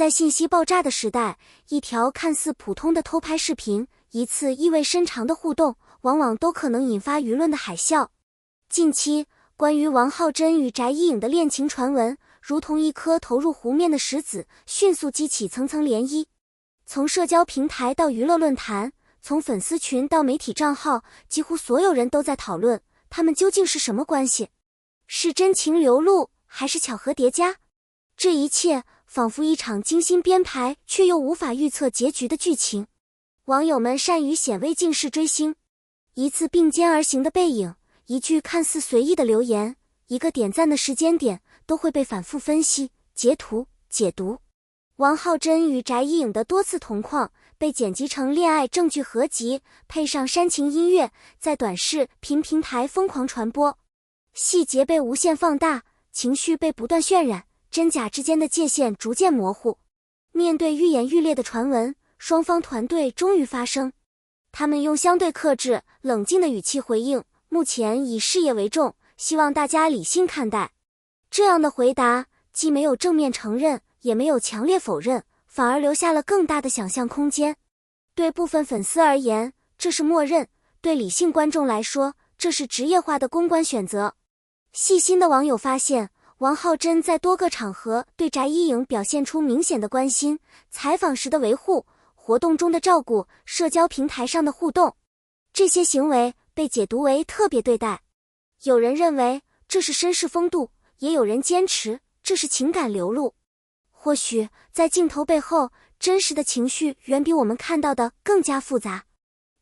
在信息爆炸的时代，一条看似普通的偷拍视频，一次意味深长的互动，往往都可能引发舆论的海啸。近期，关于王浩真与翟依颖的恋情传闻，如同一颗投入湖面的石子，迅速激起层层涟漪。从社交平台到娱乐论坛，从粉丝群到媒体账号，几乎所有人都在讨论，他们究竟是什么关系？是真情流露，还是巧合叠加？这一切仿佛一场精心编排却又无法预测结局的剧情。网友们善于显微镜式追星，一次并肩而行的背影，一句看似随意的留言，一个点赞的时间点，都会被反复分析、截图、解读。王浩真与翟依颖的多次同框被剪辑成恋爱证据合集，配上煽情音乐，在短视频平台疯狂传播。细节被无限放大，情绪被不断渲染，真假之间的界限逐渐模糊。面对愈演愈烈的传闻，双方团队终于发声。他们用相对克制、冷静的语气回应，目前以事业为重，希望大家理性看待。这样的回答既没有正面承认，也没有强烈否认，反而留下了更大的想象空间。对部分粉丝而言，这是默认；对理性观众来说，这是职业化的公关选择。细心的网友发现，王浩真在多个场合对翟依颖表现出明显的关心，采访时的维护，活动中的照顾，社交平台上的互动，这些行为被解读为特别对待。有人认为这是绅士风度，也有人坚持这是情感流露。或许在镜头背后，真实的情绪远比我们看到的更加复杂。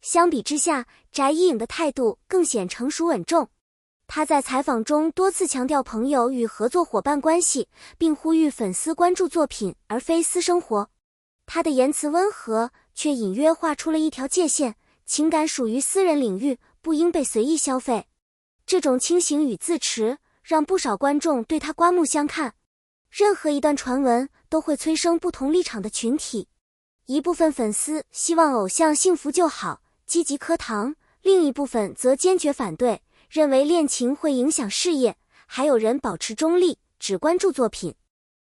相比之下，翟依颖的态度更显成熟稳重。她在采访中多次强调朋友与合作伙伴关系，并呼吁粉丝关注作品而非私生活。她的言辞温和，却隐约画出了一条界限，情感属于私人领域，不应被随意消费。这种清醒与自持，让不少观众对她刮目相看。任何一段传闻都会催生不同立场的群体，一部分粉丝希望偶像幸福就好，积极磕糖，另一部分则坚决反对，认为恋情会影响事业，还有人保持中立，只关注作品。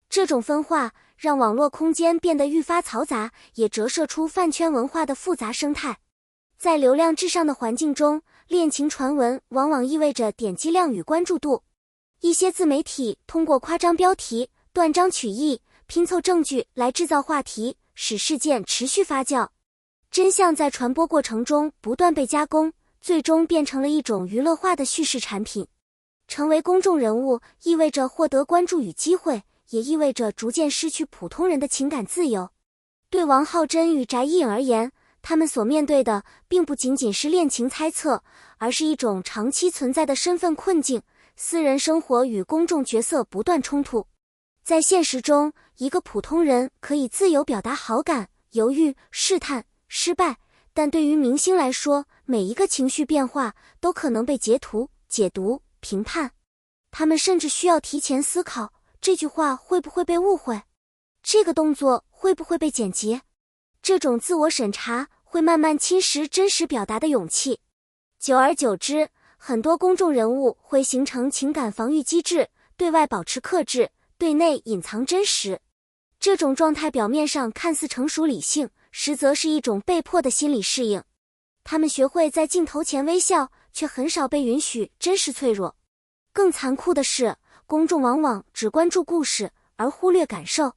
这种分化让网络空间变得愈发嘈杂，也折射出饭圈文化的复杂生态。在流量至上的环境中，恋情传闻往往意味着点击量与关注度。一些自媒体通过夸张标题、断章取义、拼凑证据来制造话题，使事件持续发酵。真相在传播过程中不断被加工，最终变成了一种娱乐化的叙事产品。成为公众人物意味着获得关注与机会，也意味着逐渐失去普通人的情感自由。对王浩真与翟依颖而言，他们所面对的并不仅仅是恋情猜测，而是一种长期存在的身份困境，私人生活与公众角色不断冲突。在现实中，一个普通人可以自由表达好感、犹豫、试探、失败，但对于明星来说，每一个情绪变化都可能被截图、解读、评判。他们甚至需要提前思考，这句话会不会被误会？这个动作会不会被剪辑？这种自我审查会慢慢侵蚀真实表达的勇气。久而久之，很多公众人物会形成情感防御机制，对外保持克制，对内隐藏真实。这种状态表面上看似成熟理性，实则是一种被迫的心理适应。他们学会在镜头前微笑，却很少被允许真实脆弱。更残酷的是，公众往往只关注故事，而忽略感受。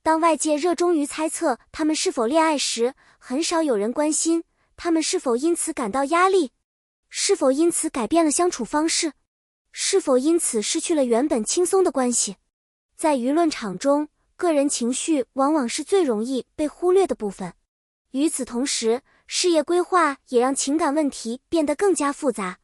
当外界热衷于猜测他们是否恋爱时，很少有人关心他们是否因此感到压力，是否因此改变了相处方式，是否因此失去了原本轻松的关系。在舆论场中，个人情绪往往是最容易被忽略的部分。与此同时，事业规划也让情感问题变得更加复杂。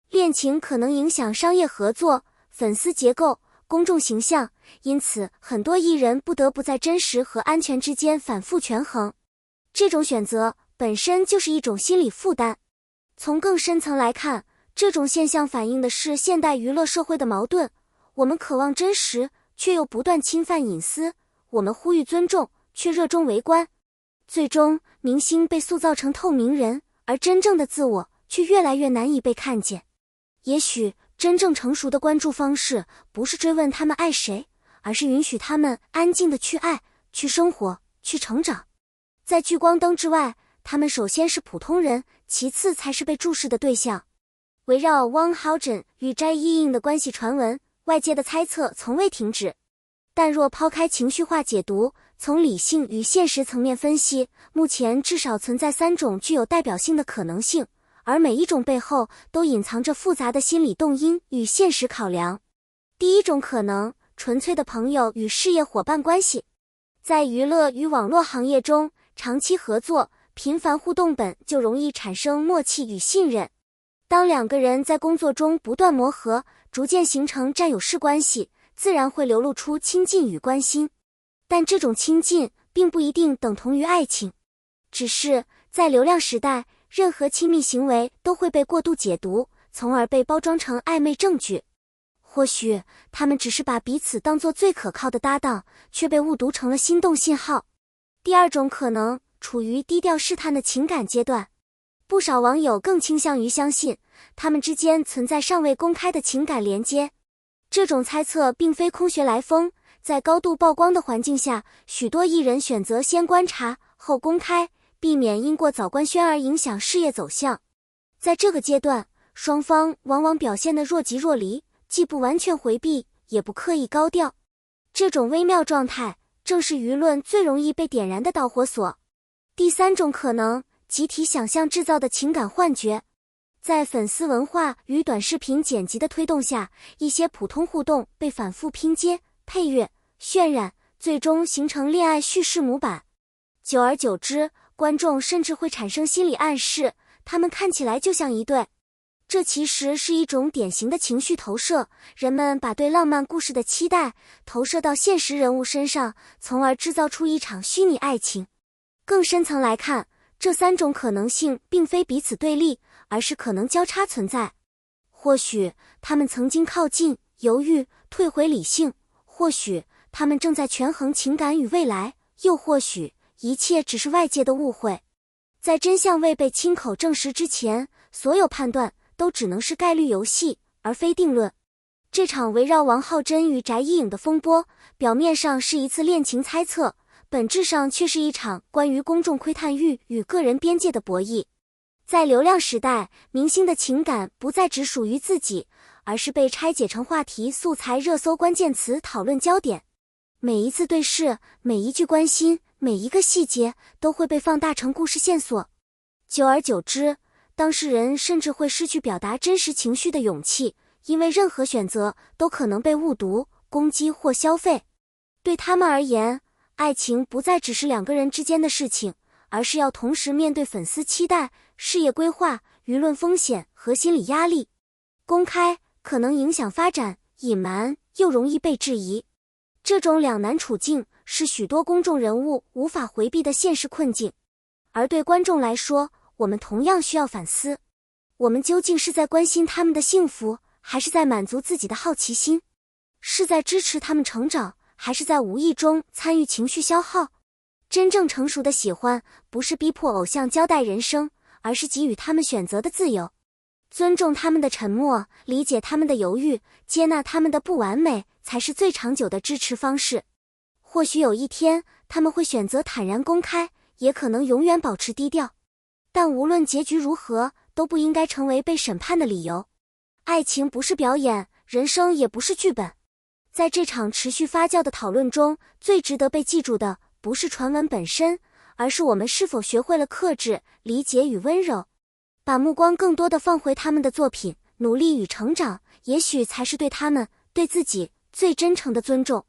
恋情可能影响商业合作、粉丝结构、公众形象，因此很多艺人不得不在真实和安全之间反复权衡。这种选择本身就是一种心理负担。从更深层来看，这种现象反映的是现代娱乐社会的矛盾。我们渴望真实，却又不断侵犯隐私；我们呼吁尊重，却热衷围观。最终，明星被塑造成透明人，而真正的自我却越来越难以被看见。也许真正成熟的关注方式，不是追问他们爱谁，而是允许他们安静地去爱，去生活，去成长。在聚光灯之外，他们首先是普通人，其次才是被注视的对象。围绕汪浩真与翟依映的关系传闻，外界的猜测从未停止。但若抛开情绪化解读，从理性与现实层面分析，目前至少存在3种具有代表性的可能性，而每一种背后都隐藏着复杂的心理动因与现实考量。第一种可能，纯粹的朋友与事业伙伴关系。在娱乐与网络行业中，长期合作、频繁互动本就容易产生默契与信任。当2个人在工作中不断磨合，逐渐形成战友式关系，自然会流露出亲近与关心。但这种亲近并不一定等同于爱情，只是在流量时代，任何亲密行为都会被过度解读，从而被包装成暧昧证据。或许他们只是把彼此当作最可靠的搭档，却被误读成了心动信号。第二种可能，处于低调试探的情感阶段。不少网友更倾向于相信，他们之间存在尚未公开的情感连接。这种猜测并非空穴来风，在高度曝光的环境下，许多艺人选择先观察后公开，避免因过早官宣而影响事业走向。在这个阶段，双方往往表现得若即若离，既不完全回避，也不刻意高调。这种微妙状态，正是舆论最容易被点燃的导火索。第3种可能，集体想象制造的情感幻觉。在粉丝文化与短视频剪辑的推动下，一些普通互动被反复拼接、配乐、渲染，最终形成恋爱叙事模板。久而久之，观众甚至会产生心理暗示，他们看起来就像一对。这其实是一种典型的情绪投射，人们把对浪漫故事的期待投射到现实人物身上，从而制造出一场虚拟爱情。更深层来看，这3种可能性并非彼此对立，而是可能交叉存在。或许他们曾经靠近、犹豫、退回理性，或许他们正在权衡情感与未来，又或许一切只是外界的误会。在真相未被亲口证实之前，所有判断都只能是概率游戏，而非定论。这场围绕王浩真与翟依颖的风波，表面上是一次恋情猜测，本质上却是一场关于公众窥探欲与个人边界的博弈。在流量时代，明星的情感不再只属于自己，而是被拆解成话题素材、热搜关键词讨论焦点。每一次对视，每一句关心，每一个细节都会被放大成故事线索。久而久之，当事人甚至会失去表达真实情绪的勇气，因为任何选择都可能被误读、攻击或消费。对他们而言，爱情不再只是2个人之间的事情，而是要同时面对粉丝期待、事业规划、舆论风险和心理压力。公开可能影响发展，隐瞒又容易被质疑。这种两难处境是许多公众人物无法回避的现实困境。而对观众来说，我们同样需要反思，我们究竟是在关心他们的幸福，还是在满足自己的好奇心？是在支持他们成长，还是在无意中参与情绪消耗？真正成熟的喜欢，不是逼迫偶像交代人生，而是给予他们选择的自由。尊重他们的沉默，理解他们的犹豫，接纳他们的不完美，才是最长久的支持方式。或许有一天，他们会选择坦然公开，也可能永远保持低调。但无论结局如何，都不应该成为被审判的理由。爱情不是表演，人生也不是剧本。在这场持续发酵的讨论中，最值得被记住的，不是传闻本身，而是我们是否学会了克制、理解与温柔。把目光更多地放回他们的作品，努力与成长，也许才是对他们、对自己最真诚的尊重。